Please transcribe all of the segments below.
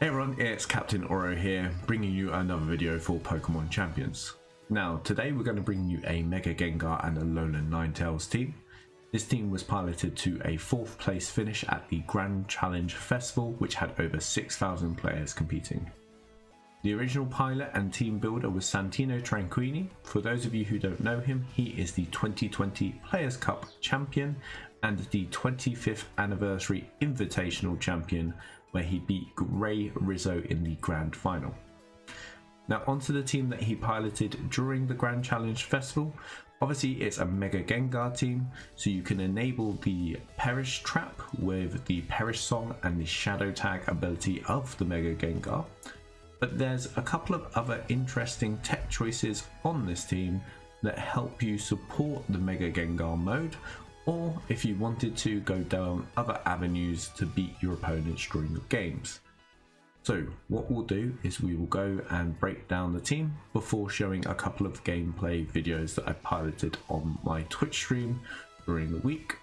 Hey everyone, it's Captain Oro here, bringing you another video for Pokemon Champions. Now, today we're going to bring you a Mega Gengar and Alolan Ninetales team. This team was piloted to a 4th place finish at the Grand Challenge Festival, which had over 6,000 players competing. The original pilot and team builder was Santino Tarquino. For those of you who don't know him, he is the 2020 Players Cup champion and the 25th anniversary Invitational champion, where he beat Ray Rizzo in the grand final. Now onto the team that he piloted during the Grand Challenge Festival. Obviously it's a Mega Gengar team, so you can enable the Perish Trap with the Perish Song and the Shadow Tag ability of the Mega Gengar. But there's a couple of other interesting tech choices on this team that help you support the Mega Gengar mode, or if you wanted to go down other avenues to beat your opponents during your games. So what we'll do is we will go and break down the team before showing a couple of gameplay videos that I piloted on my Twitch stream during the week.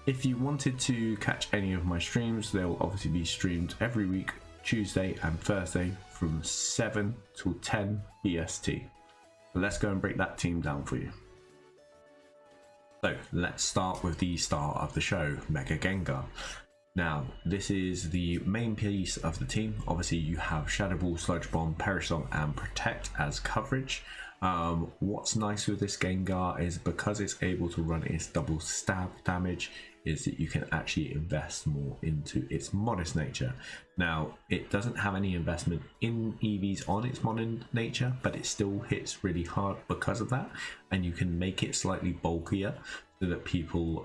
If you wanted to catch any of my streams, they'll obviously be streamed every week, Tuesday and Thursday from 7 till 10 BST. So let's go and break that team down for you. So let's start with the star of the show, Mega Gengar. Now this is the main piece of the team. Obviously you have Shadow Ball, Sludge Bomb, Perish Song and Protect as coverage. What's nice with this Gengar is because it's able to run its double stab damage, is that you can actually invest more into its modest nature. Now it doesn't have any investment in EVs on its modern nature, but it still hits really hard because of that, and you can make it slightly bulkier so that people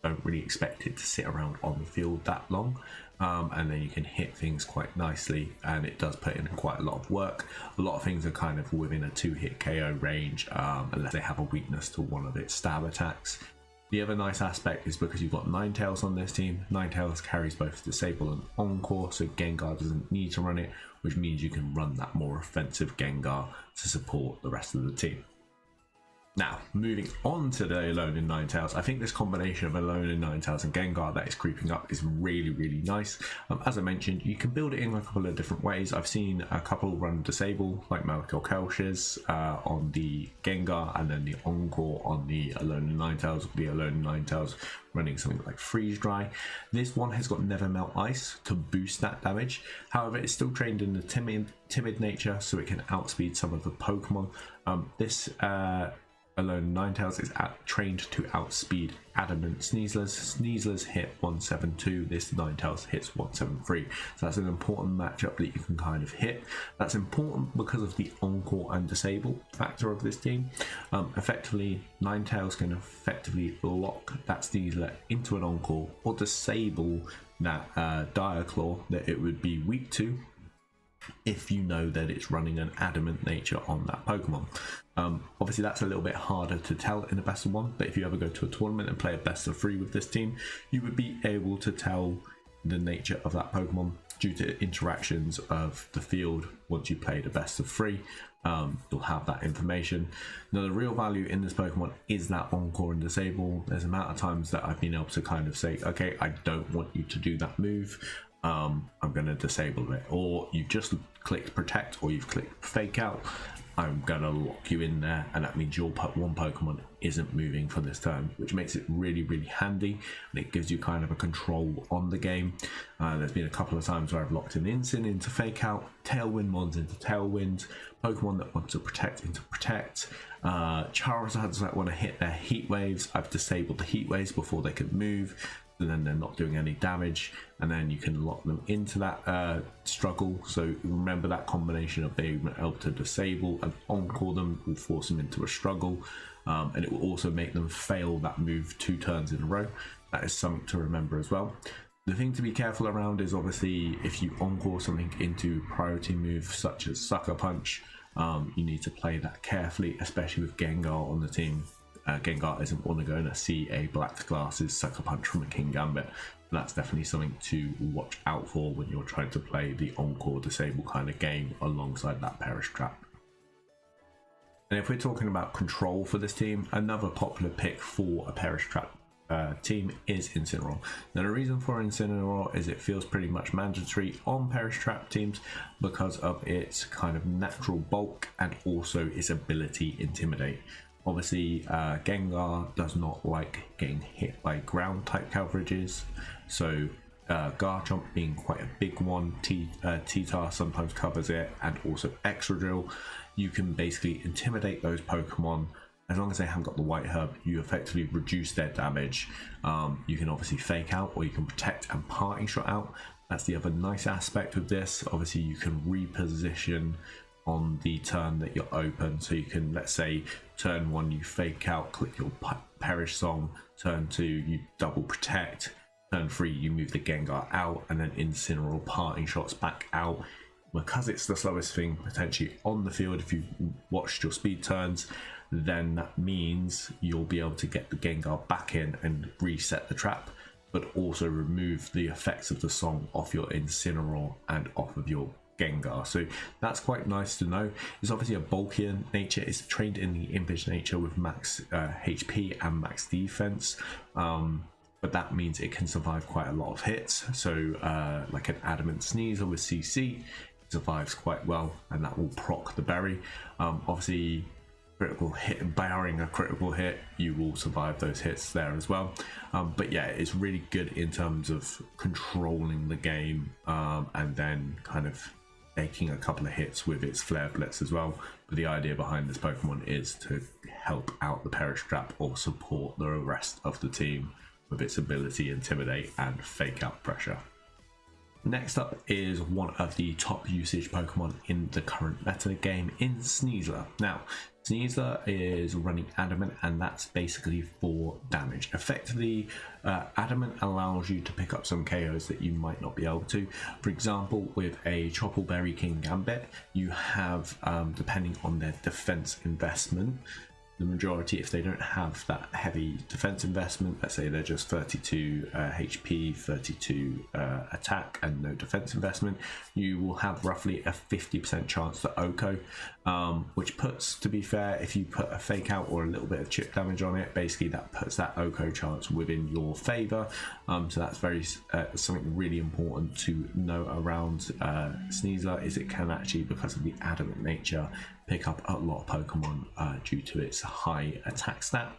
don't really expect it to sit around on the field that long, and then you can hit things quite nicely, and it does put in quite a lot of work. A lot of things are kind of within a 2-hit KO range, unless they have a weakness to one of its stab attacks. The other nice aspect is because you've got Ninetales on this team, Ninetales carries both Disable and Encore, so Gengar doesn't need to run it, which means you can run that more offensive Gengar to support the rest of the team. Now, moving on to the Alolan Ninetales, I think this combination of Alolan Ninetales and Gengar that is creeping up is really, really nice. As I mentioned, you can build it in a couple of different ways. I've seen a couple run Disable, like Malcolm on the Gengar, and then the Encore on the Alolan Ninetales, with the Alolan Ninetales running something like Freeze Dry. This one has got Never Melt Ice to boost that damage. However, it's still trained in the timid nature, so it can outspeed some of the Pokemon. This Alolan Ninetales is trained to outspeed Adamant Sneaslers. Sneaslers hit 172, this Ninetales hits 173. So that's an important matchup that you can kind of hit. That's important because of the Encore and Disable factor of this team. Effectively, Ninetales can effectively lock that Sneasler into an Encore or disable that Dire Claw that it would be weak to, if you know that it's running an adamant nature on that Pokemon. Obviously that's a little bit harder to tell in a best of 1, but if you ever go to a tournament and play a best of 3 with this team, you would be able to tell the nature of that Pokemon due to interactions of the field. Once you played a best of 3, you'll have that information. Now the real value in this Pokemon is that Encore and Disable. There's an amount of times that I've been able to kind of say, okay, I don't want you to do that move, I'm going to disable it, or you've just clicked Protect or you've clicked Fake Out, I'm going to lock you in there, and that means your one Pokemon isn't moving for this turn, which makes it really, really handy, and it gives you kind of a control on the game. There's been a couple of times where I've locked an Incin into Fake Out, Tailwind Mons into Tailwind, Pokemon that want to Protect into Protect, Charizards that want to hit their Heat Waves, I've disabled the Heat Waves before they can move, and then they're not doing any damage, and then you can lock them into that struggle. So remember that combination of being able to disable and Encore them will force them into a struggle, and it will also make them fail that move 2 turns in a row. That is something to remember as well. The thing to be careful around is obviously if you Encore something into priority moves such as Sucker Punch, you need to play that carefully, especially with Gengar on the team. Gengar isn't going to see a Black Glasses Sucker Punch from a Kingambit. That's definitely something to watch out for when you're trying to play the Encore Disable kind of game alongside that Perish Trap. And if we're talking about control for this team, another popular pick for a Perish Trap team is Incineroar. Now the reason for Incineroar is it feels pretty much mandatory on Perish Trap teams because of its kind of natural bulk and also its ability Intimidate. Obviously Gengar does not like getting hit by ground type coverages, so Garchomp being quite a big one, T-Tar sometimes covers it, and also Excadrill. You can basically intimidate those Pokemon. As long as they haven't got the White Herb, you effectively reduce their damage. You can obviously Fake Out, or you can Protect and Parting Shot out. That's the other nice aspect of this. Obviously you can reposition on the turn that you're open, so you can, let's say turn 1 you Fake Out, click your Perish Song, turn 2 you double Protect, turn 3 you move the Gengar out, and then Incineroar Parting Shots back out. Because it's the slowest thing potentially on the field, if you watched your speed turns, then that means you'll be able to get the Gengar back in and reset the trap, but also remove the effects of the song off your Incineroar and off of your Gengar. So that's quite nice to know. It's obviously a bulkier nature. It's trained in the Impish nature with max HP and max defense, but that means it can survive quite a lot of hits. So like an Adamant Sneasel with CC survives quite well, and that will proc the berry. Obviously critical hit, barring a critical hit, you will survive those hits there as well. But yeah, it's really good in terms of controlling the game, and then kind of taking a couple of hits with its Flare Blitz as well. But the idea behind this Pokemon is to help out the Perish Trap or support the rest of the team with its ability Intimidate and Fake Out Pressure. Next up is one of the top usage Pokemon in the current meta game in Sneasler. Now, Sneasler is running Adamant, and that's basically for damage. Effectively, Adamant allows you to pick up some KOs that you might not be able to. For example, with a Choppleberry Kingambit, you have, depending on their defense investment, the majority, if they don't have that heavy defense investment, let's say they're just 32 HP, 32 attack and no defense investment, you will have roughly a 50% chance to OHKO, which puts, to be fair, if you put a Fake Out or a little bit of chip damage on it, basically that puts that OHKO chance within your favor. So that's very something really important to know around Sneasler, is it can actually, because of the Adamant nature, pick up a lot of Pokemon due to its high attack stat.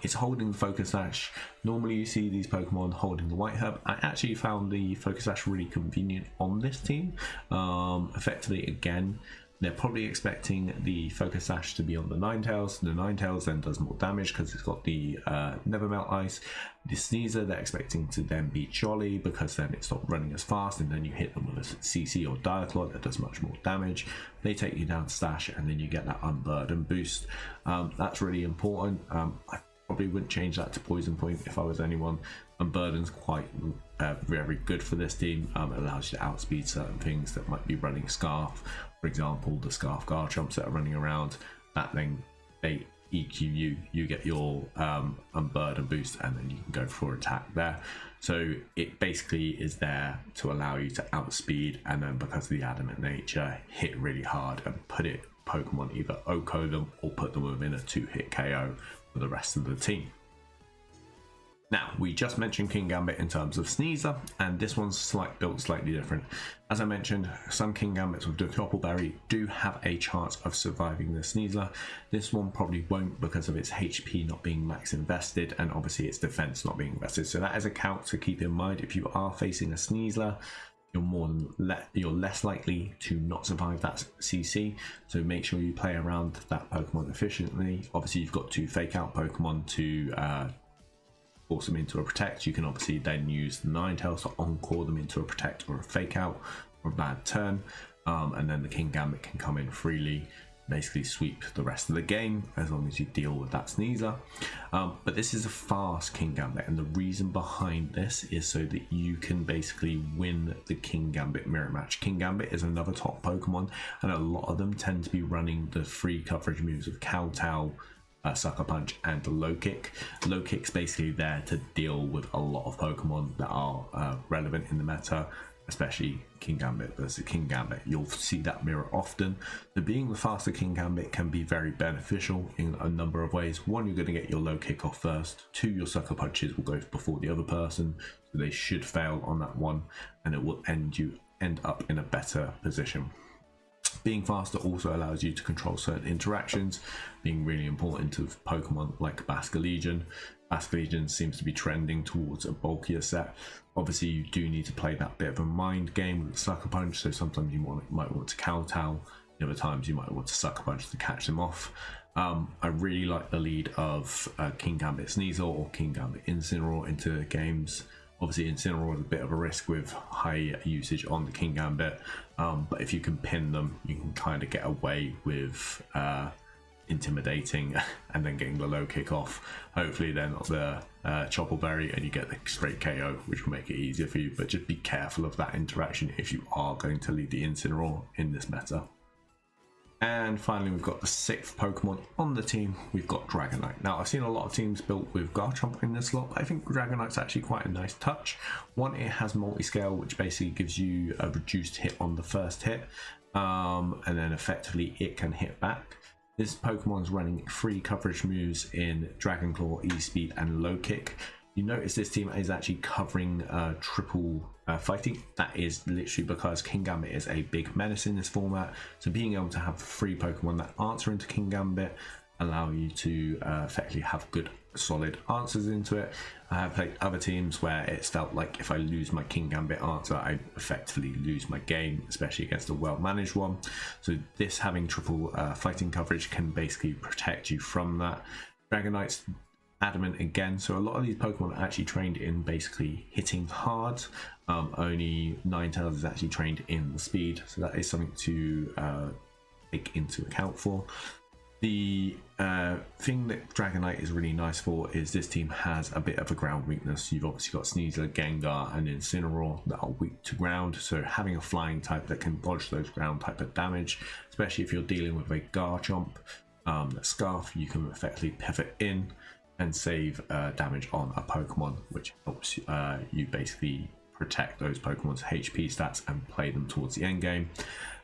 It's holding the Focus Sash. Normally you see these Pokemon holding the White Herb. I actually found the Focus Sash really convenient on this team. Effectively, again, they're probably expecting the Focus Sash to be on the Ninetales. The Ninetales then does more damage because it's got the Never Melt Ice. The Sneasler, they're expecting to then be Jolly because then it's not running as fast, and then you hit them with a CC or Diaclot that does much more damage. They take you down to Stash, and then you get that Unburden boost. That's really important. I probably wouldn't change that to Poison Point if I was anyone. Unburden's quite very good for this team. It allows you to outspeed certain things that might be running Scarf. For example, the Scarf Garchomps that are running around, that then they EQ you get your Unburden boost, and then you can go for attack there. So it basically is there to allow you to outspeed, and then because of the Adamant nature, hit really hard and put it Pokemon either OHKO them or put them within a 2-hit KO for the rest of the team. Now, we just mentioned Kingambit in terms of Sneasler, and this one's built slightly different. As I mentioned, some Kingambits with the Choppleberry do have a chance of surviving the Sneasler. This one probably won't because of its HP not being max invested, and obviously its defense not being invested. So that is a count to keep in mind. If you are facing a Sneasler, you're less likely to not survive that CC, so make sure you play around that Pokemon efficiently. Obviously, you've got to Fake Out Pokemon to force them into a Protect. You can obviously then use the Ninetales to Encore them into a Protect or a Fake Out or a bad turn, and then the Kingambit can come in freely, basically sweep the rest of the game as long as you deal with that Sneasler. But this is a fast Kingambit, and the reason behind this is so that you can basically win the Kingambit mirror match. Kingambit is another top Pokemon, and a lot of them tend to be running the free coverage moves of Kowtow, Sucker Punch and Low Kick. Low Kick's basically there to deal with a lot of Pokemon that are relevant in the meta. especially Kingambit versus Kingambit. You'll see that mirror often. So being the faster Kingambit can be very beneficial in a number of ways. One, you're going to get your low kick off first. Two, your sucker punches will go before the other person, so they should fail on that one, and it will end up in a better position. Being faster also allows you to control certain interactions, being really important to Pokemon like Basculegion. Basculegion seems to be trending towards a bulkier set. Obviously, you do need to play that bit of a mind game with Sucker Punch, so sometimes you might want to kowtow, the other times you might want to Sucker Punch to catch them off. I really like the lead of Kingambit Sneasel or Kingambit Incineroar into games. Obviously, Incineroar is a bit of a risk with high usage on the Kingambit, but if you can pin them, you can kind of get away with intimidating and then getting the low kick off. Hopefully they're not the Chopple Berry and you get the straight KO, which will make it easier for you, but just be careful of that interaction if you are going to lead the Incineroar in this meta. And finally, we've got the 6th Pokemon on the team. We've got Dragonite. Now, I've seen a lot of teams built with Garchomp in this slot, but I think Dragonite's actually quite a nice touch. One, it has multi-scale, which basically gives you a reduced hit on the first hit, and then effectively it can hit back. This Pokemon's running 3 coverage moves in Dragon Claw, E-Speed, and Low Kick. You notice this team is actually covering triple fighting. That is literally because Kingambit is a big menace in this format. So being able to have 3 Pokemon that answer into Kingambit allow you to effectively have good solid answers into it. I have played other teams where it's felt like if I lose my Kingambit answer, I effectively lose my game, especially against a well-managed one. So this having triple fighting coverage can basically protect you from that. Dragonite's adamant again, so a lot of these Pokemon are actually trained in basically hitting hard. Only Ninetales is actually trained in the speed, so that is something to take into account for. The thing that Dragonite is really nice for is this team has a bit of a ground weakness. You've obviously got Sneasel, Gengar, and Incineroar that are weak to ground, so having a flying type that can dodge those ground type of damage, especially if you're dealing with a Garchomp, Scarf, you can effectively pivot in and save damage on a Pokemon, which helps you basically protect those Pokemon's HP stats and play them towards the end game.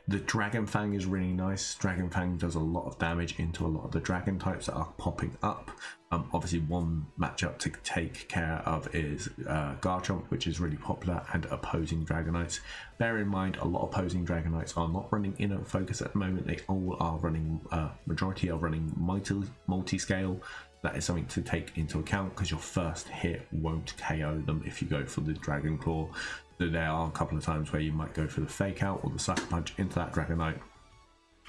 The Dragon Fang is really nice. Dragon Fang does a lot of damage into a lot of the dragon types that are popping up. Obviously, one matchup to take care of is Garchomp, which is really popular, and opposing Dragonites. Bear in mind, a lot of opposing Dragonites are not running Inner Focus at the moment. They all are running, majority are running multi-scale. That is something to take into account because your first hit won't KO them if you go for the Dragon Claw. So there are a couple of times where you might go for the Fake Out or the Sucker Punch into that Dragonite,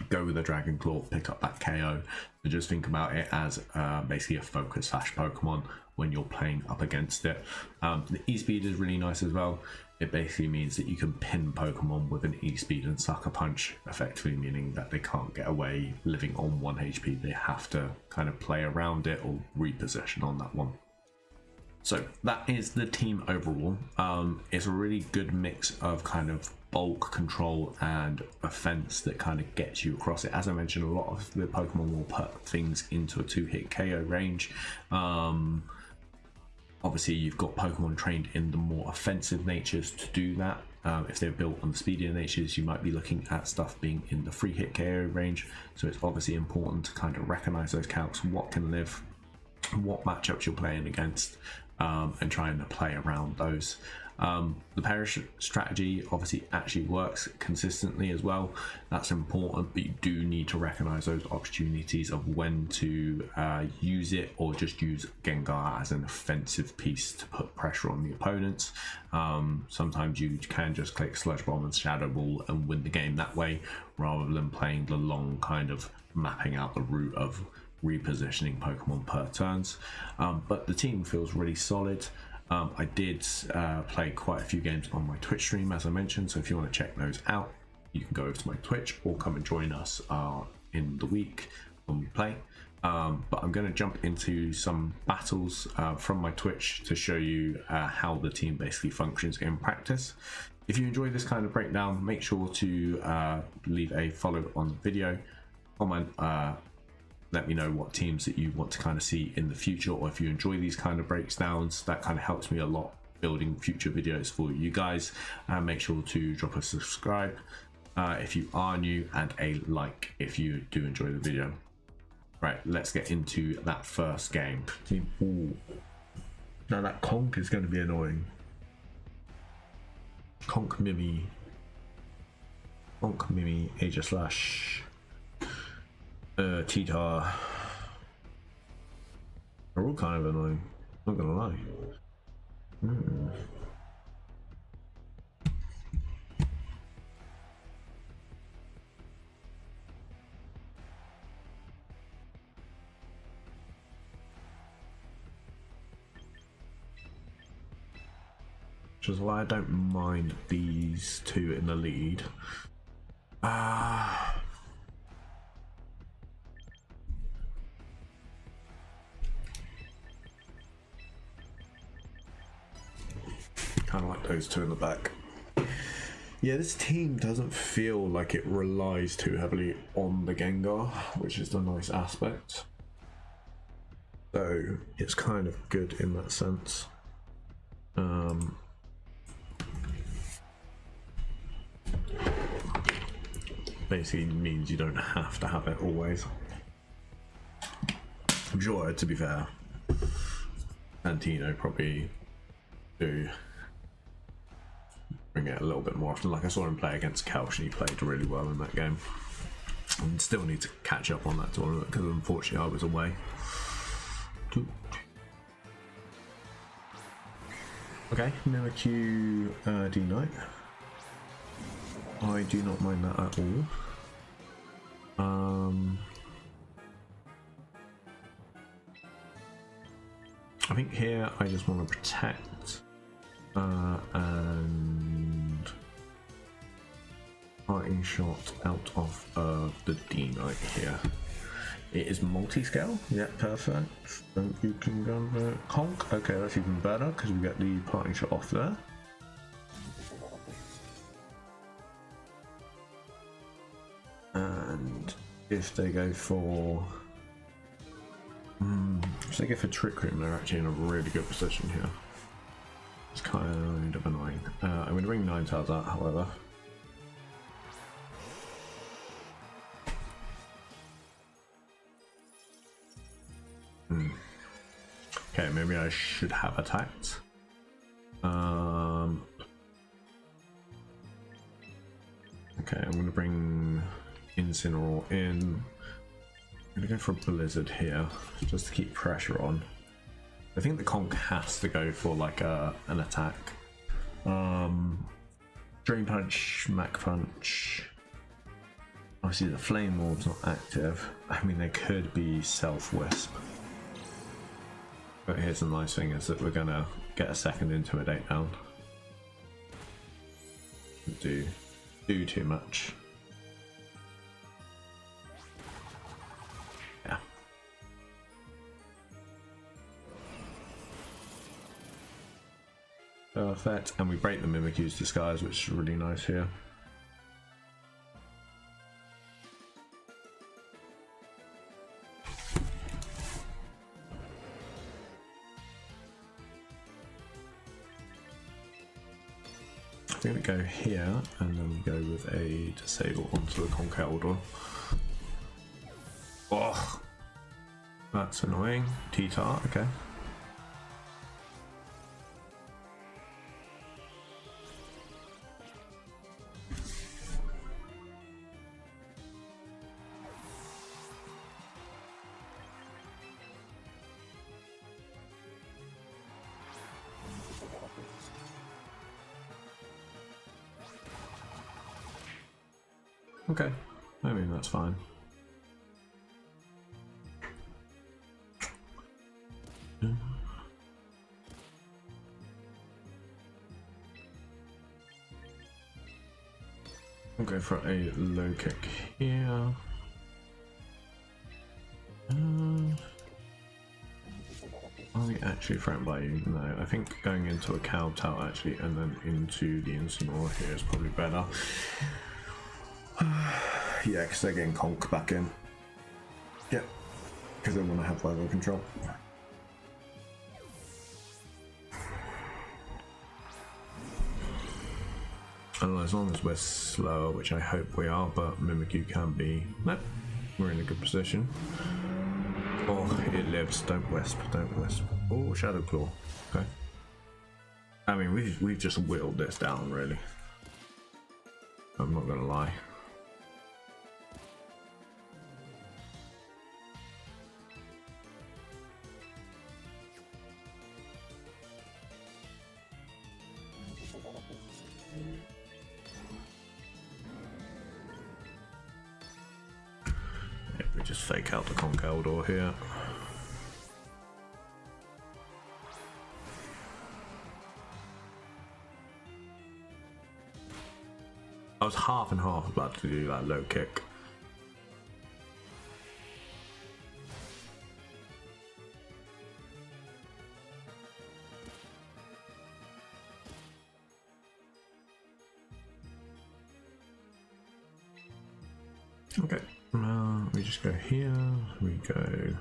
go with the Dragon Claw, pick up that KO. So just think about it as basically a focus slash Pokemon when you're playing up against it. The E-Speed is really nice as well. It basically means that you can pin Pokemon with an E-Speed and Sucker Punch, effectively meaning that they can't get away living on 1 HP. They have to kind of play around it or reposition on that one. So that is the team overall. It's a really good mix of kind of bulk control and offense that kind of gets you across it. As I mentioned, a lot of the Pokemon will put things into a 2-hit KO range. Obviously, you've got Pokemon trained in the more offensive natures to do that. If they're built on the speedier natures, you might be looking at stuff being in the 3-hit KO range. So it's obviously important to kind of recognize those calcs, what can live, what matchups you're playing against, and trying to play around those. The perish strategy obviously actually works consistently as well. That's important, but you do need to recognize those opportunities of when to use it, or just use Gengar as an offensive piece to put pressure on the opponents. Sometimes you can just click Sludge Bomb and Shadow Ball and win the game that way, rather than playing the long kind of mapping out the route of repositioning Pokemon per turns. But the team feels really solid. I did play quite a few games on my Twitch stream, as I mentioned, so if you want to check those out, you can go over to my Twitch or come and join us in the week when we play. But I'm going to jump into some battles from my Twitch to show you how the team basically functions in practice. If you enjoy this kind of breakdown, make sure to leave a follow on the video, comment, let me know what teams that you want to kind of see in the future, or if you enjoy these kind of breakdowns. That kind of helps me a lot building future videos for you guys. Make sure to drop a subscribe if you are new, and a like if you do enjoy the video. Right, let's get into that first game. Ooh. Now that Conk is going to be annoying. Conk Mimi, Aegislash, T-Tar are all kind of annoying, not gonna lie. Which is why I don't mind these two in the lead. Kind of like those two in the back. Yeah, this team doesn't feel like it relies too heavily on the Gengar, which is the nice aspect. So it's kind of good in that sense. Basically means you don't have to have it always. I'm sure, to be fair, Santino probably do bring it a little bit more often. Like I saw him play against Couch and he played really well in that game. And still need to catch up on that tournament because unfortunately I was away. Okay, Mimikyu D-Knight. I do not mind that at all. I think here I just want to protect and parting shot out of the D-Knight here. It is multi-scale, yeah, perfect. Thank you, Kingambit. Conk, okay, that's even better because we get the parting shot off there. And if they go for Trick Room, they're actually in a really good position here. It's kind of annoying. I'm going to bring Ninetales out, however. Okay, maybe I should have attacked. Okay, I'm going to bring Incineroar in. I'm going to go for a Blizzard here, just to keep pressure on. I think the Conk has to go for like an attack. Drain Punch, Mach Punch. Obviously the Flame Orb's not active. I mean, they could be Self-Wisp. But here's the nice thing is that we're going to get a second Intimidate down. Do too much. Yeah. Perfect, and we break the Mimikyu's disguise, which is really nice here. I'm going to go here, and then we go with a Disable onto the Conkeldor. Oh, that's annoying. T-Tar, okay. Okay, I mean that's fine. I'll go for a low kick here. Are we actually threatened by you? No, I think going into a Kowtow actually and then into the Incineroar here is probably better. Yeah, because they're getting Conk back in. Yep, because they want to have weather control. And as long as we're slower, which I hope we are, but Mimikyu can be. Nope, we're in a good position. Oh, it lives. Don't wisp. Don't wisp. Oh, Shadow Claw. Okay. I mean, we've just whittled this down, really. I'm not gonna lie. Yeah, we just fake out the Conkeldurr here. I was half and half about to do that low kick. Okay, we just go here, we go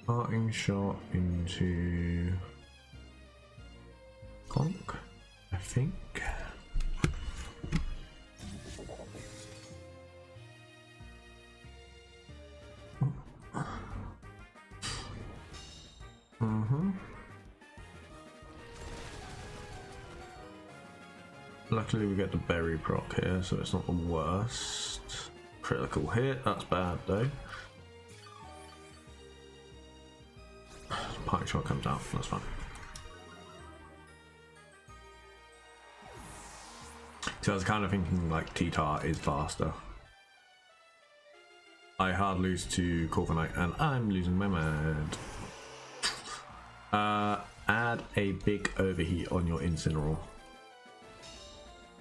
parting shot into Conk, I think. Luckily we get the berry proc here, so it's not the worst. Critical hit, that's bad though. Pike shot comes out, that's fine. So I was kind of thinking like T-Tar is faster. I hard lose to Corviknight and I'm losing my mind. Add a big overheat on your Incineroar.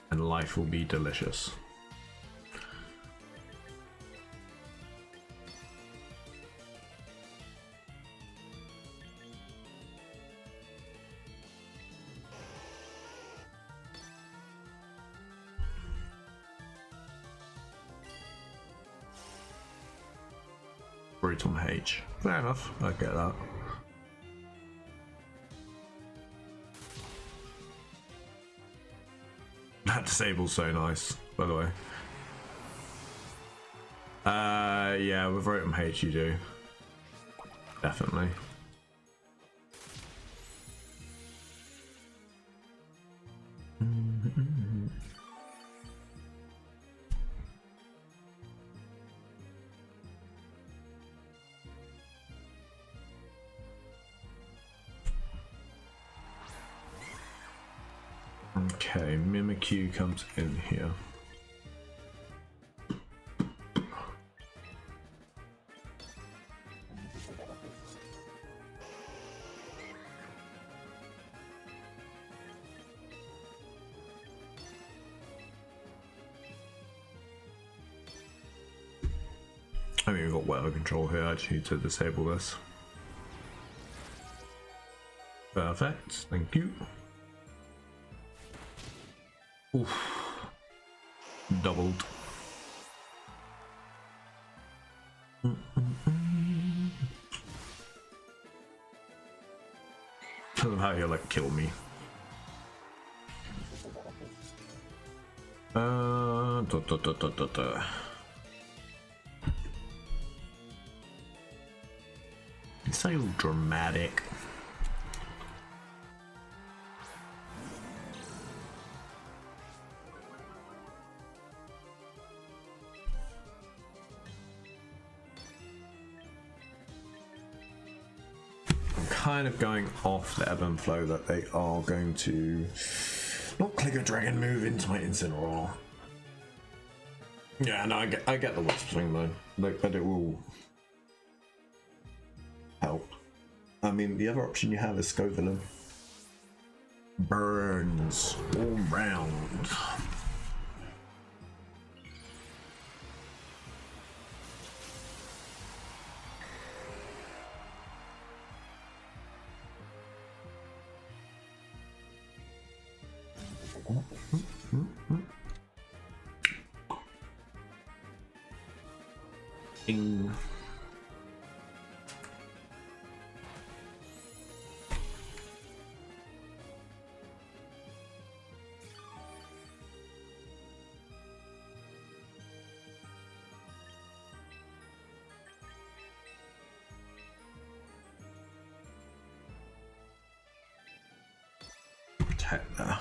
And life will be delicious. Brutal H. Fair enough, I get that. That disable's so nice, by the way. Yeah, with Rotom H you do. Definitely. Okay, Mimikyu comes in here. I mean, we've got weather control here. I just need to disable this. Perfect, thank you. Oof. Doubled. I don't know how he'll like kill me. It's so dramatic. Kind of going off the ebb and flow that they are going to not click a dragon move into my Incineroar. Yeah, no, I get the Wisp Swing though, but it will help. I mean, the other option you have is Scovillain. Burns all round. Ding. protect there.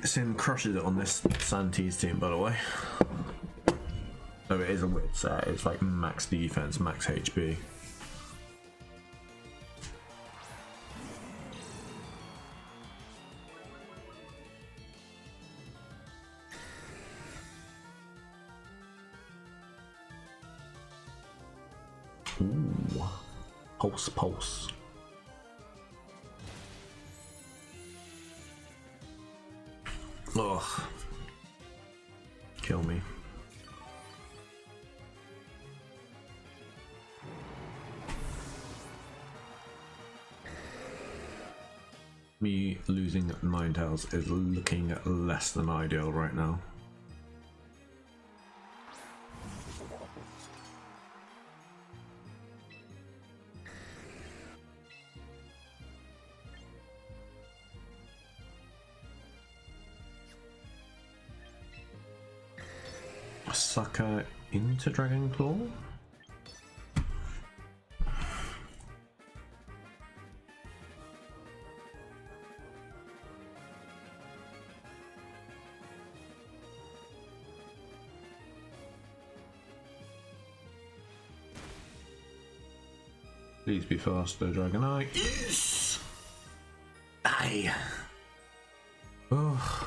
Sin crushes it on this Santee's team, by the way. So it is a weird set. It's like max defense, max HP. Ooh, pulse. Ugh. Kill me. Me losing Ninetales is looking less than ideal right now. Sucker into Dragon Claw? Please be faster, Dragonite. Yes! Die! Ugh.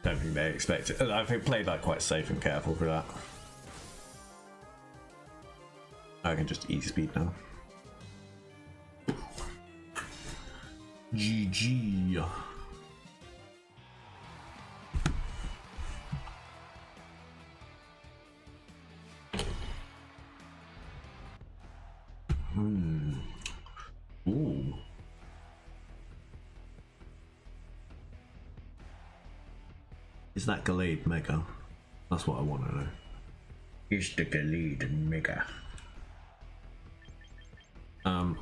Don't think they expect it. I think played like quite safe and careful for that. I can just E-speed now. GG. Ooh. Is that Gallade Mega? That's what I want to know. Is the Gallade Mega? And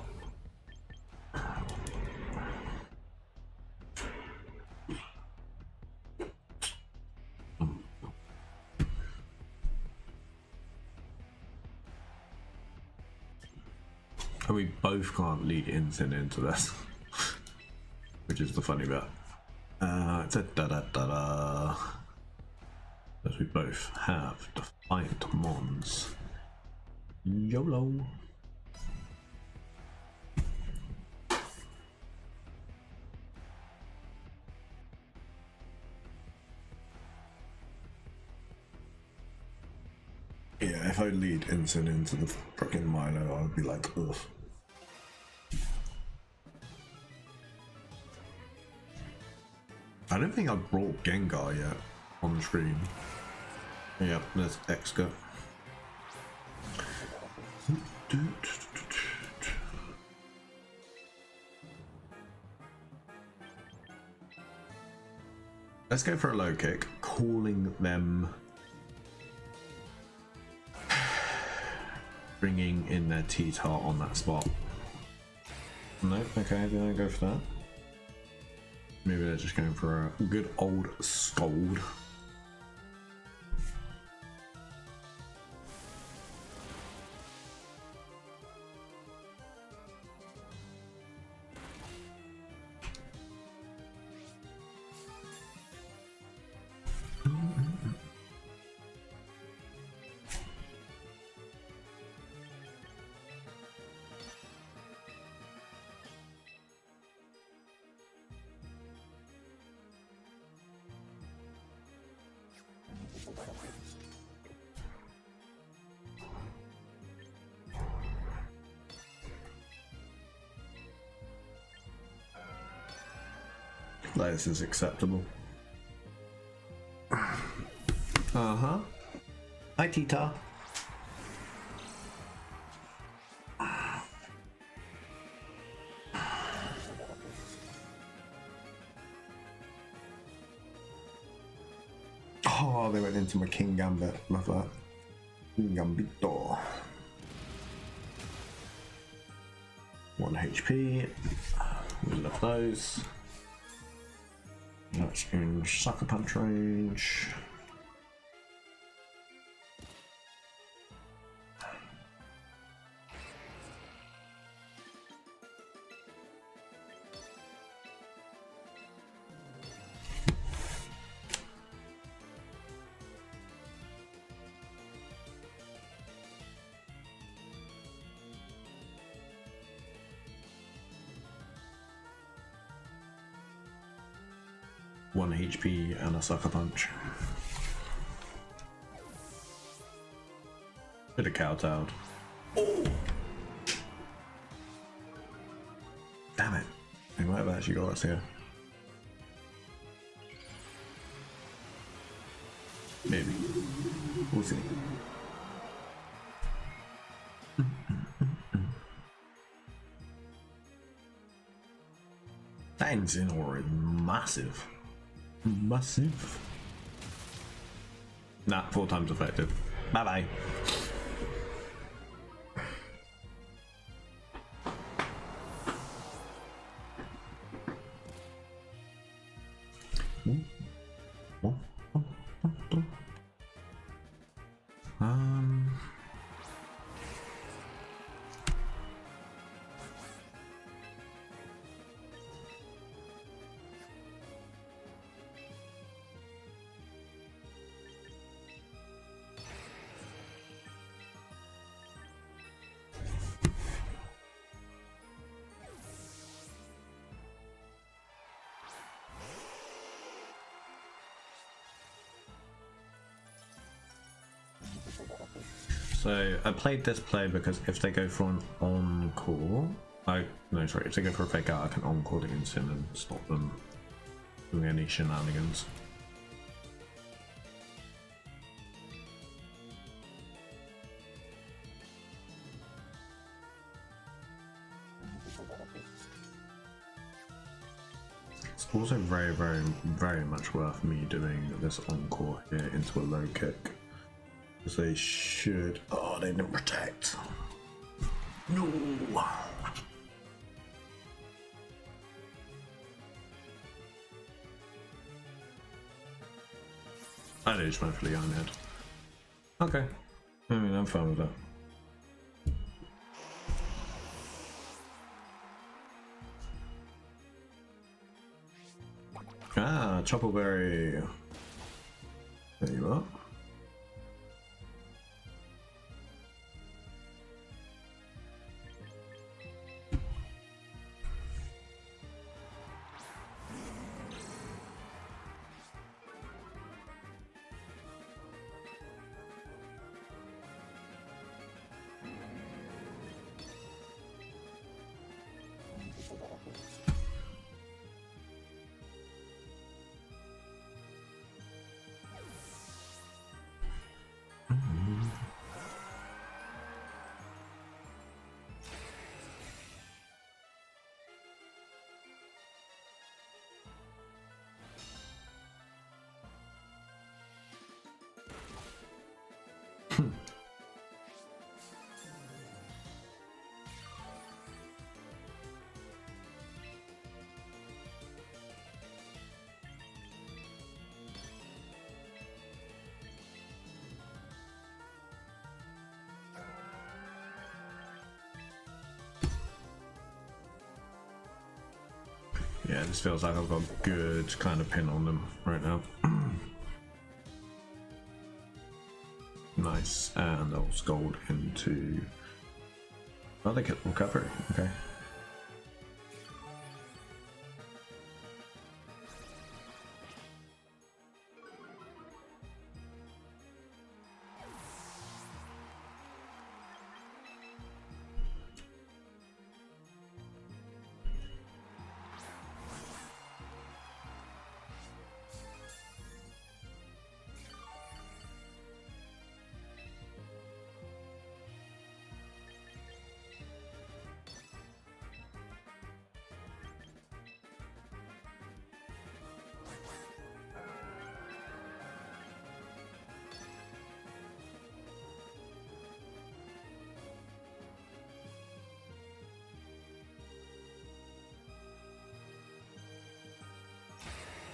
we both can't lead Instant into this, which is the funny bit. It's a da-da-da-da. As we both have Defiant Mons. YOLO. Yeah, if I lead Instant into the frickin' Milo, I would be like, ugh. I don't think I've brought Gengar yet on stream. Yep, there's Exca. Let's go for a low kick, calling them, bringing in their T-Tart on that spot. No, okay, then I go for that. Maybe they're just going for a good old scold. This is acceptable. Uh-huh. Hi, Tita. Oh, they went into my Kingambit. Love that. Kingambito. 1 HP. We love those. That's in Sucker Punch range. One HP and a Sucker Punch. Bit of kowtowed. Oh! Damn it. They might have actually got us here. Maybe. We'll see. That Incineroar is massive. Massive. Nah, 4 times effective. Bye bye. So I played this play because if they go for an encore, if they go for a fake out, I can encore the Incin and stop them doing any shenanigans. It's also very much worth me doing this encore here into a low kick. Because they should. Oh, they didn't protect. No. I just went for the Iron Head. Okay. I mean, I'm fine with that. Ah, Choppleberry. There you are. Yeah, this feels like I've got a good kind of pin on them right now. Nice, and they'll scold into. Oh, they get recovery. Okay.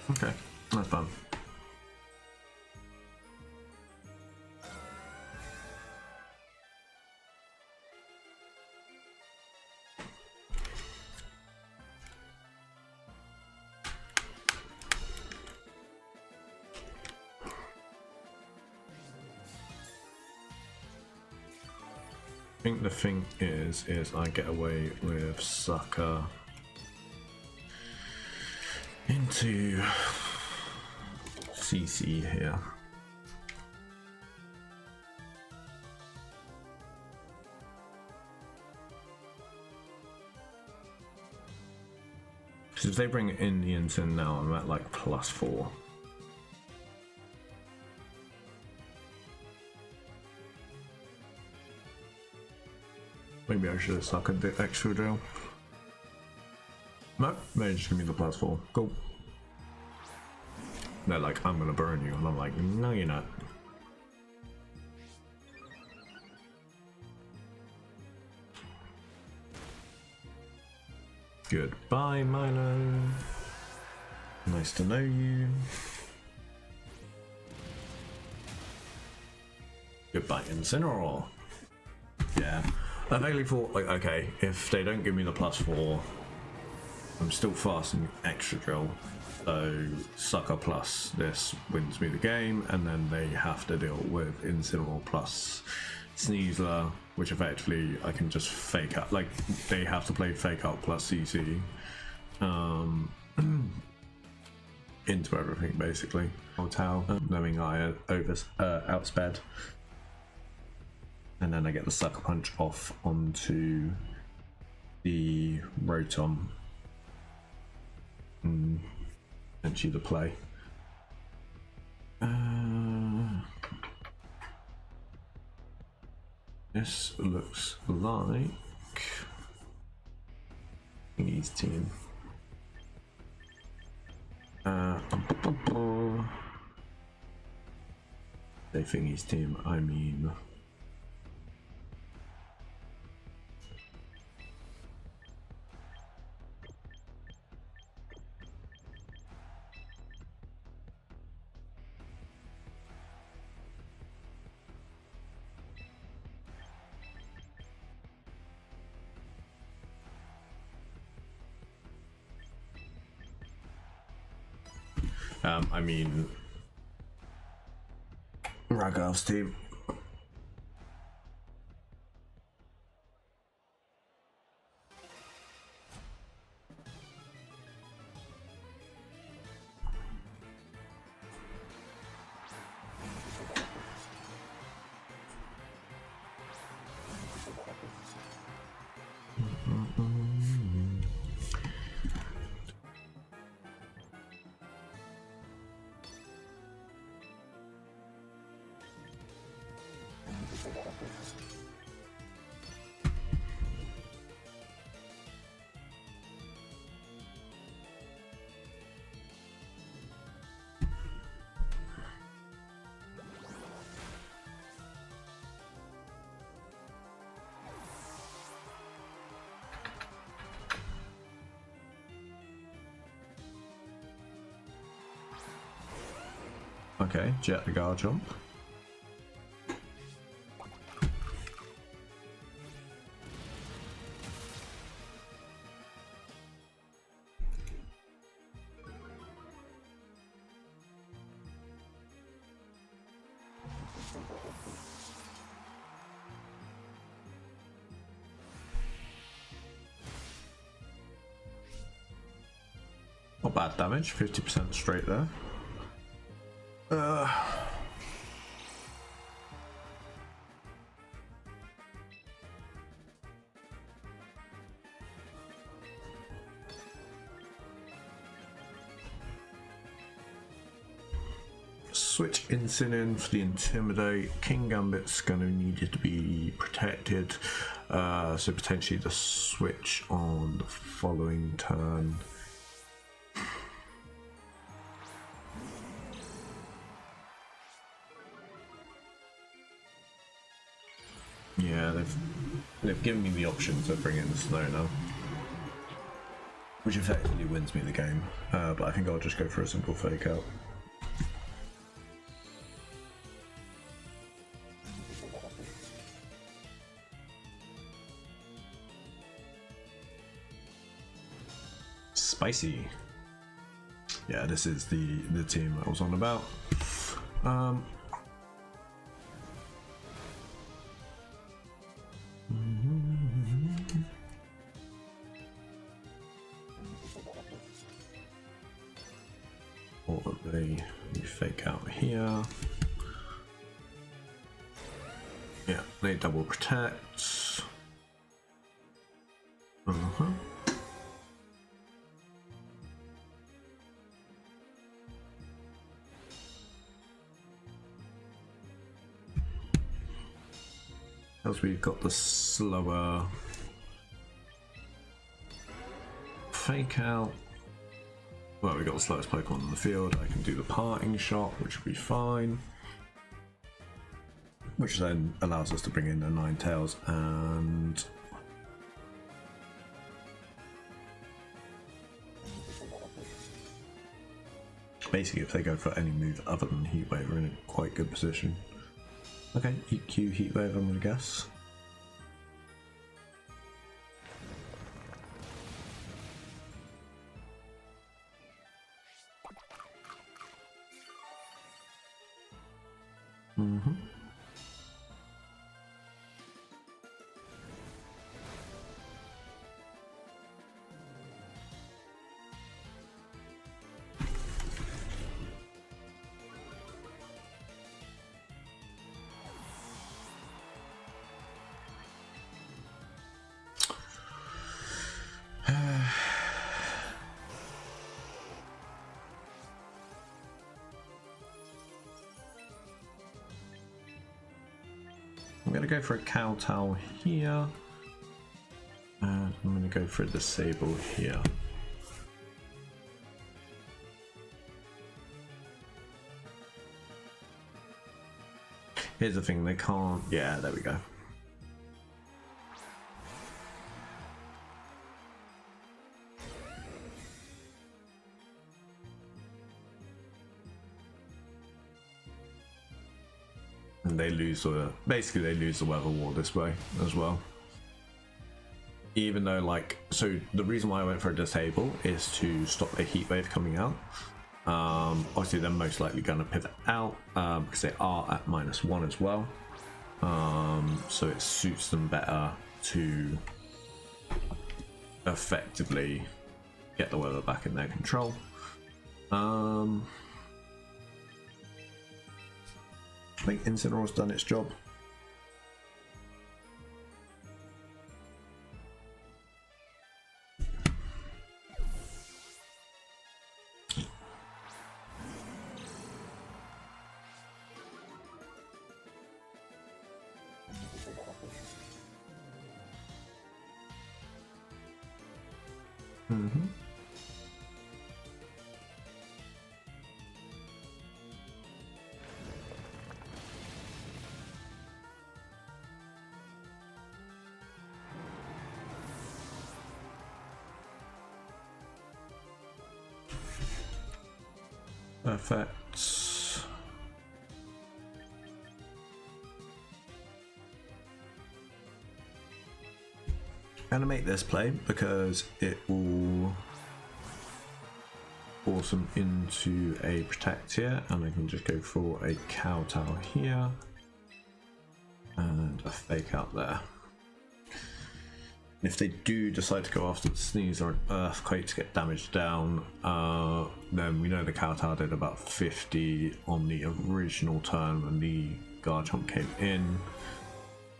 Okay, that's fun. I think the thing is I get away with Sucker into CC here. Because if they bring Indians in now, I'm at like +4. Maybe I should have stuck a bit extra drill. No, they just give me the +4. Cool. They're like, I'm gonna burn you, and I'm like, no, you're not. Goodbye, Milo. Nice to know you. Goodbye, Incineroar. Yeah. I vaguely thought, like, okay, if they don't give me the +4, I'm still fast and extra drill. So Sucker plus this wins me the game, and then they have to deal with Incineroar plus Sneasler, which effectively I can just fake out. Like, they have to play fake out plus CC into everything basically. Hotel, knowing I outsped. And then I get the Sucker Punch off onto the Rotom. Essentially the play. This looks like Thingy's team. Say Thingy's team, I mean Ragal's team. Okay, Jet the guard jump. Not bad damage, 50% straight there. Switch Incinin for the Intimidate. Kingambit's going to need it to be protected, so potentially the switch on the following turn. Yeah, they've given me the option to bring in the snow now. which effectively wins me the game. But I think I'll just go for a simple fake out. Spicy. Yeah, this is the team I was on about. Or they fake out here. Yeah, they double protect. As we've got the slower fake out. Well, we've got the slowest Pokemon on the field. I can do the parting shot, which will be fine. Which then allows us to bring in the Ninetales and basically if they go for any move other than Heat Wave, we're in a quite good position. Okay, EQ Heat Wave, I'm gonna guess. I'm going to go for a Kowtow here, and I'm going to go for a Disable here. Here's the thing, they can't... Yeah, there we go. And they lose the, basically they lose the weather war this way as well. Even though, like, so the reason why I went for a disable is to stop a heat wave coming out. Obviously they're most likely going to pivot out because they are at -1 as well. So it suits them better to effectively get the weather back in their control. I think Incineroar's done its job. Perfect. I'm gonna make this play because it will force them into a protect here, and I can just go for a Kowtow here and a fake out there. If they do decide to go after the Sneeze or an Earthquake to get damage down, then we know the Kowtow did about 50 on the original turn when the Garchomp came in.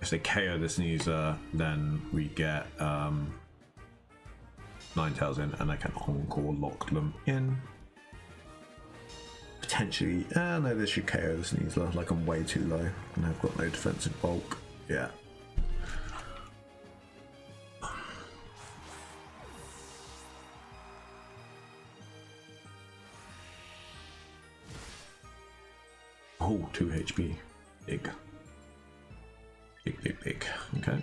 If they KO the Sneezer, then we get Ninetales in, and I can Encore lock them in. Potentially, no, this should KO the Sneezer. Like, I'm way too low, and I've got no defensive bulk. Yeah. Oh, 2 HP. Big. Big, big, big. Okay.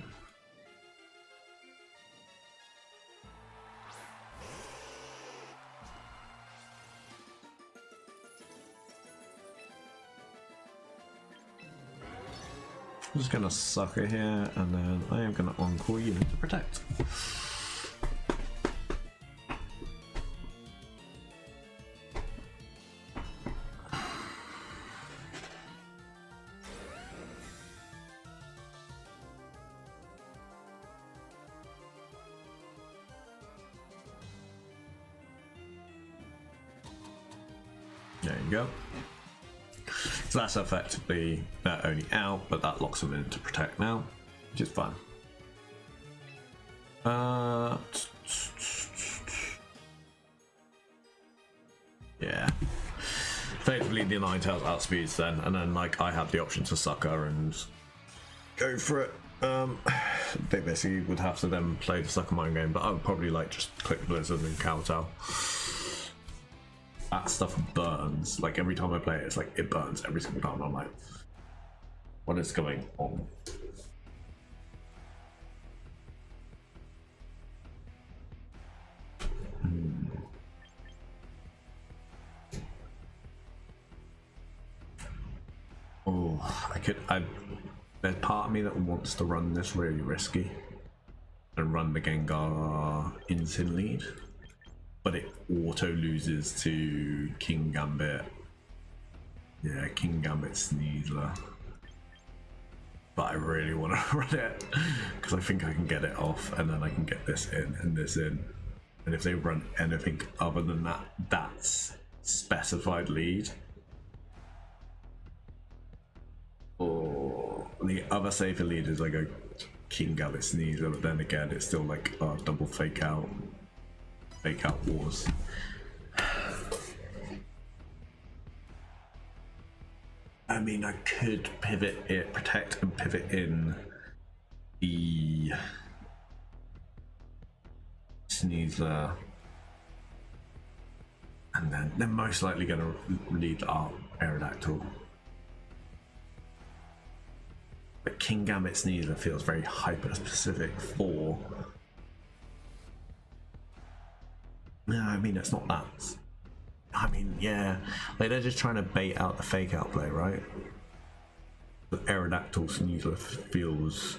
I'm just gonna sucker here, and then I am gonna on-call you to protect. There you go. So that's effectively not only out, but that locks them in to protect now, which is fun. Yeah. Effectively, the Ninetales outspeeds then, and then like I have the option to sucker and go for it. They basically would have to then play the sucker mind game, but I would probably like just click Blizzard and kowtow. That stuff burns. Like every time I play it, it's like it burns every single time. I'm like, what is going on? Oh, there's part of me that wants to run this really risky and run the Gengar Instant lead, but it auto loses to Kingambit. Yeah, Kingambit Sneasler. But I really want to run it because I think I can get it off, and then I can get this in and this in. And if they run anything other than that, that's specified lead. Or the other safer lead is like a Kingambit Sneasler, but then again, it's still like double fake out wars. I mean, I could pivot it, protect and pivot in the Sneasler, and then they're most likely going to lead our Aerodactyl. But Kingambit Sneasler feels very hyper specific for. No, I mean it's not that. I mean, yeah, like they're just trying to bait out the fake out play, right? The Aerodactyl Sneasler feels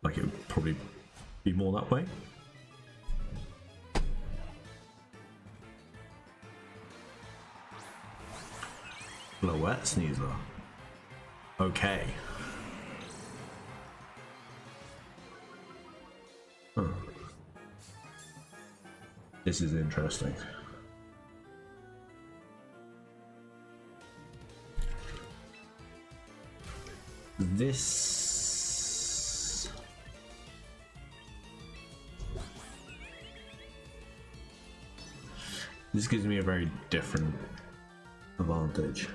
like it would probably be more that way. Floette Sneasler. Okay. Huh. This is interesting. This gives me a very different advantage.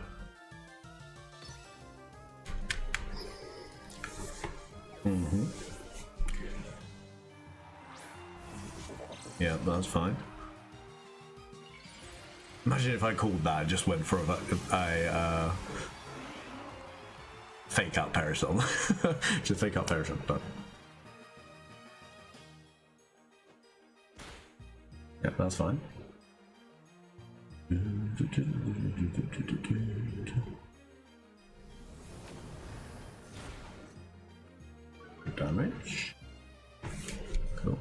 Yeah, that's fine. Imagine if I called that, just went for a fake out Parasol. Just fake out Parasol, but yeah, that's fine. Damage. Cool.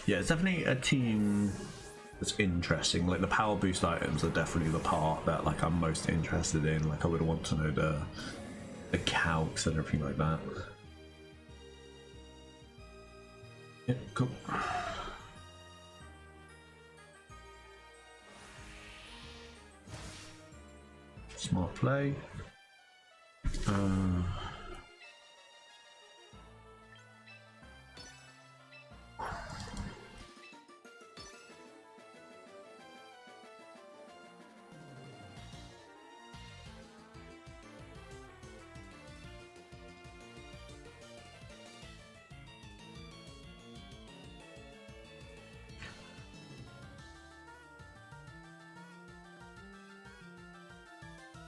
Yeah, it's definitely a team that's interesting. Like the power boost items are definitely the part that like I'm most interested in. Like I would want to know the calcs and everything like that. Yeah, cool. Smart play.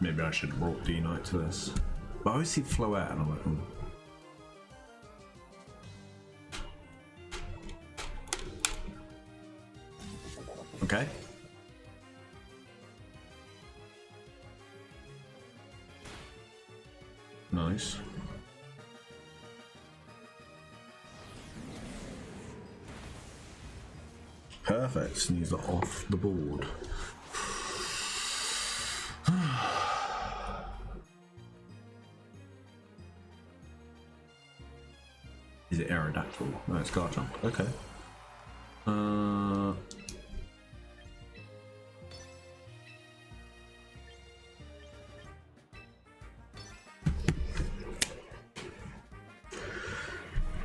Maybe I should roll D-Knight to this. But I always see Floette and I'm like, Okay. Nice. Perfect. Sneeze it off the board. Is it Aerodactyl? No, it's Garchomp. Okay.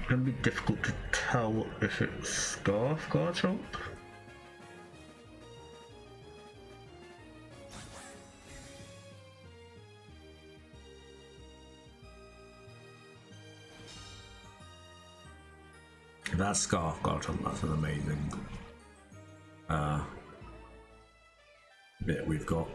Gonna be difficult to tell if it's Scarf Garchomp. If that's Scarf Garchomp, that's an amazing bit we've got.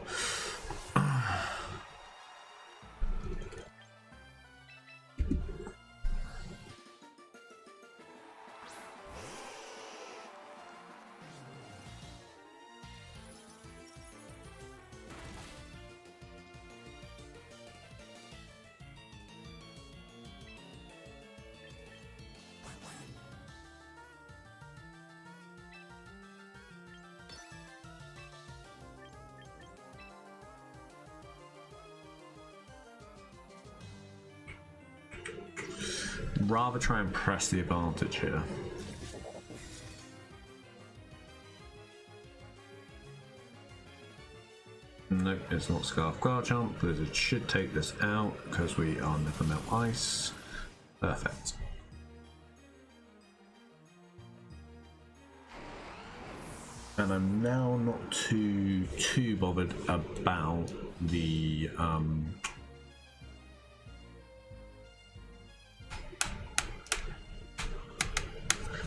Rather try and press the advantage here. Nope, it's not Scarf Garchomp. Blizzard should take this out because we are never melt ice. Perfect. And I'm now not too bothered about the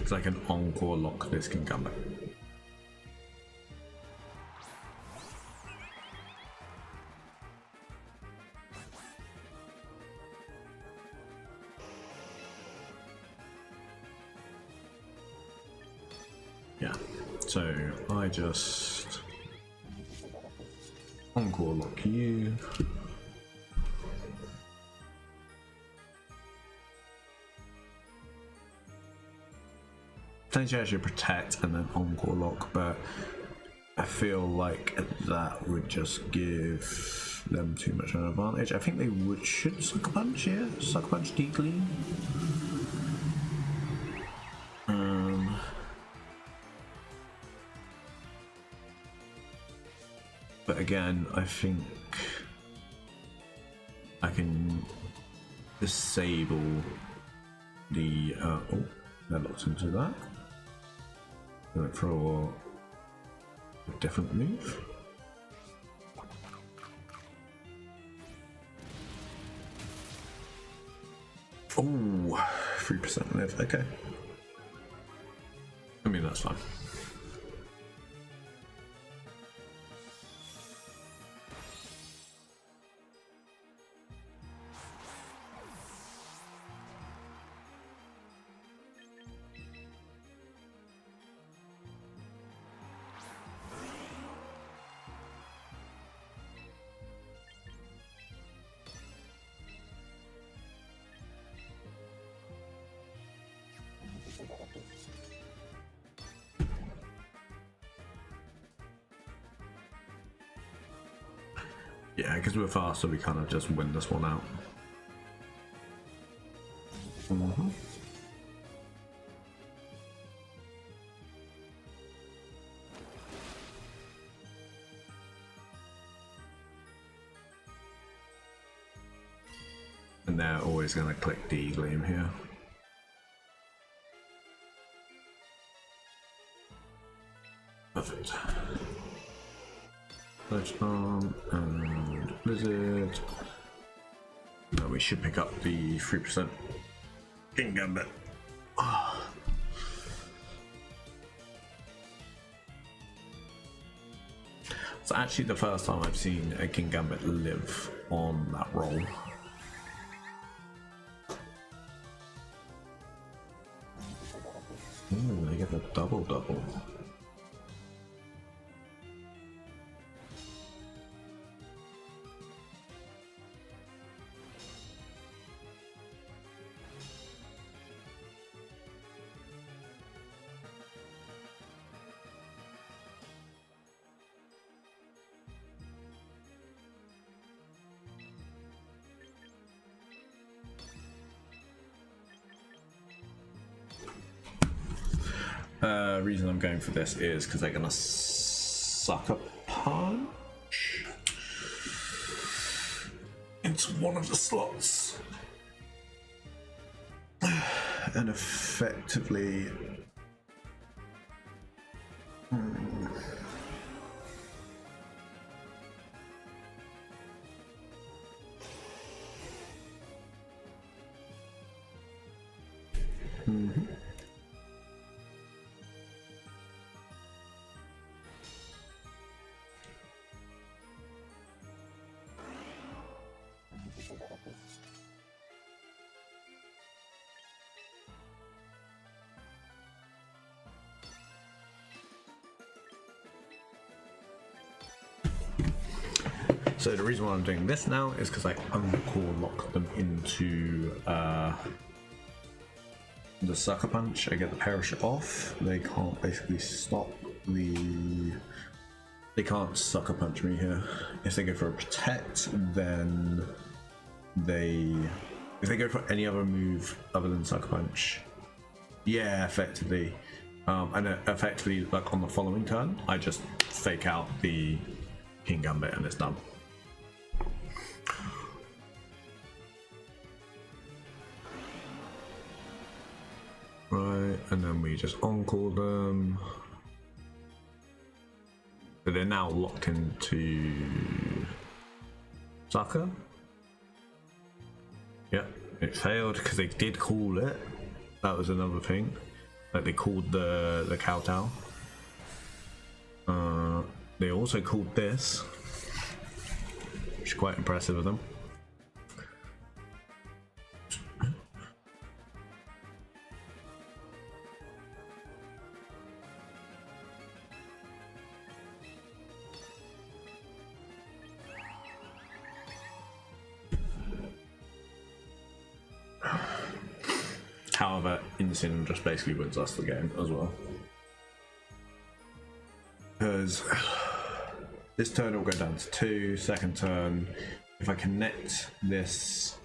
so I can encore lock this Kingambit. Yeah, so I just encore lock you. Potentially I should protect and then encore lock, but I feel like that would just give them too much of an advantage. I think they should Sucker Punch here, Sucker Punch Deeply. But again, I think I can disable the oh, that looks into that. Going for a different move. Oh, 3% live. Okay. I mean, that's fine. Yeah, because we're faster, we kind of just win this one out. And they're always going to click D-Gleam here. Perfect. Flash Bomb and Blizzard. Now we should pick up the 3% Kingambit. It's actually the first time I've seen a Kingambit live on that roll. Ooh, they get the double. Reason I'm going for this is because they're gonna sucker punch into one of the slots and effectively so the reason why I'm doing this now is because I uncore lock them into the sucker punch. I get the perish off. They can't basically stop the. They can't sucker punch me here. If they go for a protect, then they. If they go for any other move other than sucker punch, yeah, effectively, and effectively, like on the following turn, I just fake out the Kingambit and it's done. Right, and then we just encore them. So they're now locked into sucker. Yep, it failed because they did call it. That was another thing. Like they called the kowtow. They also called this, which is quite impressive of them. However, Insyn just basically wins us the game as well. Because this turn will go down to 2, second turn, if I connect this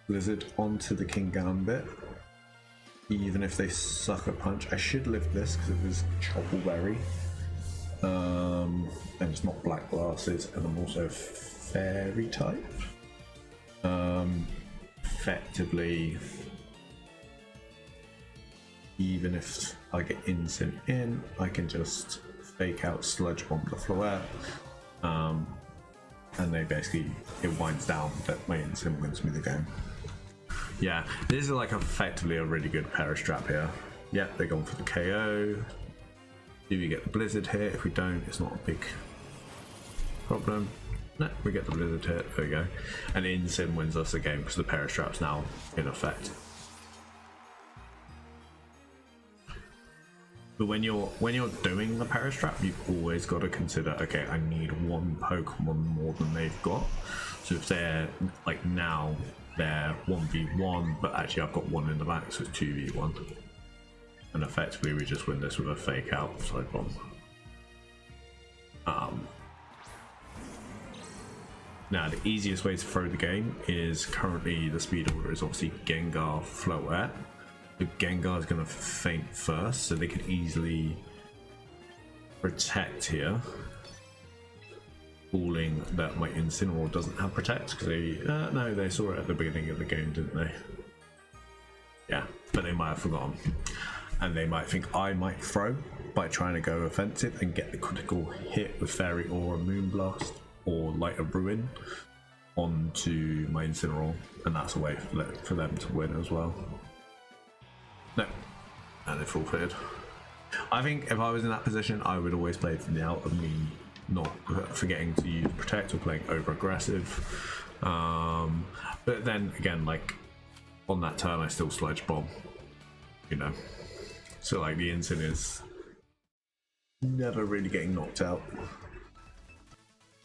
Blizzard onto the Kingambit, even if they sucker punch, I should live this because it was Choppleberry. And it's not black glasses, and I'm also fairy type. Effectively, even if I get Insyn in, I can just fake out Sludge Bomb the Floette, and they basically, it winds down that my Insyn wins me the game. Yeah, this is like effectively a really good Perish Trap here. Yeah, they're going for the KO. Do we get the Blizzard hit? If we don't, it's not a big problem. No, we get the Blizzard hit, there we go. And Insyn wins us the game because the Perish Trap's now in effect. But when you're doing the Perish Trap, you've always got to consider, okay, I need one Pokemon more than they've got. So if they're like now they're 1v1, but actually I've got one in the back, so it's 2v1. And effectively we just win this with a fake out side bomb. Now the easiest way to throw the game is currently the speed order is obviously Gengar, Floette. Gengar is going to faint first, so they could easily protect here, fooling that my Incineroar doesn't have protect because they no, they saw it at the beginning of the game, didn't they? Yeah, but they might have forgotten, and they might think I might throw by trying to go offensive and get the critical hit with Fairy or a Moonblast or Light of Ruin onto my Incineroar, and that's a way for them to win as well. No, and they forfeited. I think if I was in that position, I would always play from the out of me not forgetting to use protect or playing over aggressive. But then again, like on that turn, I still Sludge Bomb, you know. So like the Insyn is never really getting knocked out.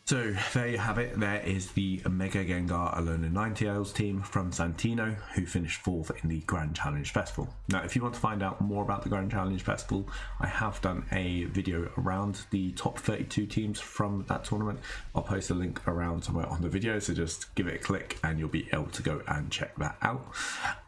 So there you have it. There is the Mega Gengar Alolan Ninetales team from Santino, who finished 4th in the Grand Challenge Festival. Now, if you want to find out more about the Grand Challenge Festival, I have done a video around the top 32 teams from that tournament. I'll post a link around somewhere on the video, so just give it a click and you'll be able to go and check that out.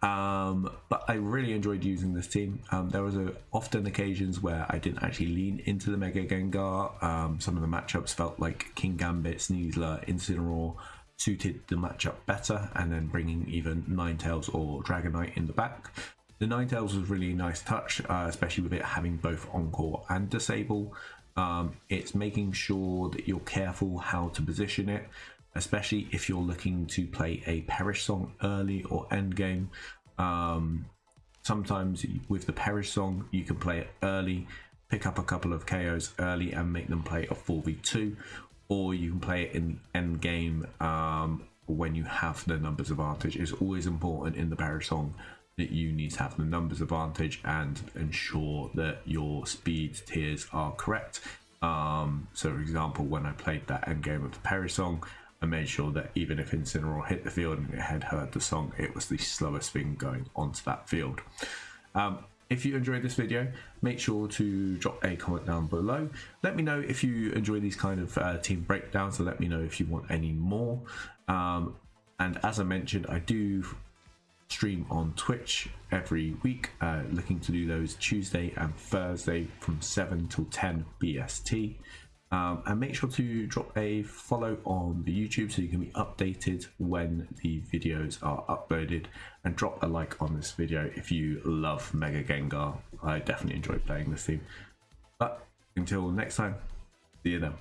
But I really enjoyed using this team. There was often occasions where I didn't actually lean into the Mega Gengar. Some of the matchups felt like Kingambit, Sneasler, Incineroar suited the matchup better, and then bringing even Ninetales or Dragonite in the back. The Ninetales was really a nice touch, especially with it having both Encore and Disable. It's making sure that you're careful how to position it, especially if you're looking to play a Perish Song early or end game. Sometimes with the Perish Song, you can play it early, pick up a couple of KOs early and make them play a 4v2, or you can play it in end game when you have the numbers advantage. It's always important in the Perish Song that you need to have the numbers advantage and ensure that your speed tiers are correct. So for example, when I played that end game of the Perish Song, I made sure that even if Incineroar hit the field and it had heard the song, it was the slowest thing going onto that field. If you enjoyed this video, make sure to drop a comment down below. Let me know if you enjoy these kind of team breakdowns, so let me know if you want any more. And as I mentioned, I do stream on Twitch every week, looking to do those Tuesday and Thursday from 7 till 10 BST. And make sure to drop a follow on the YouTube so you can be updated when the videos are uploaded, and drop a like on this video if you love Mega Gengar. I definitely enjoy playing this team. But until next time, see you then.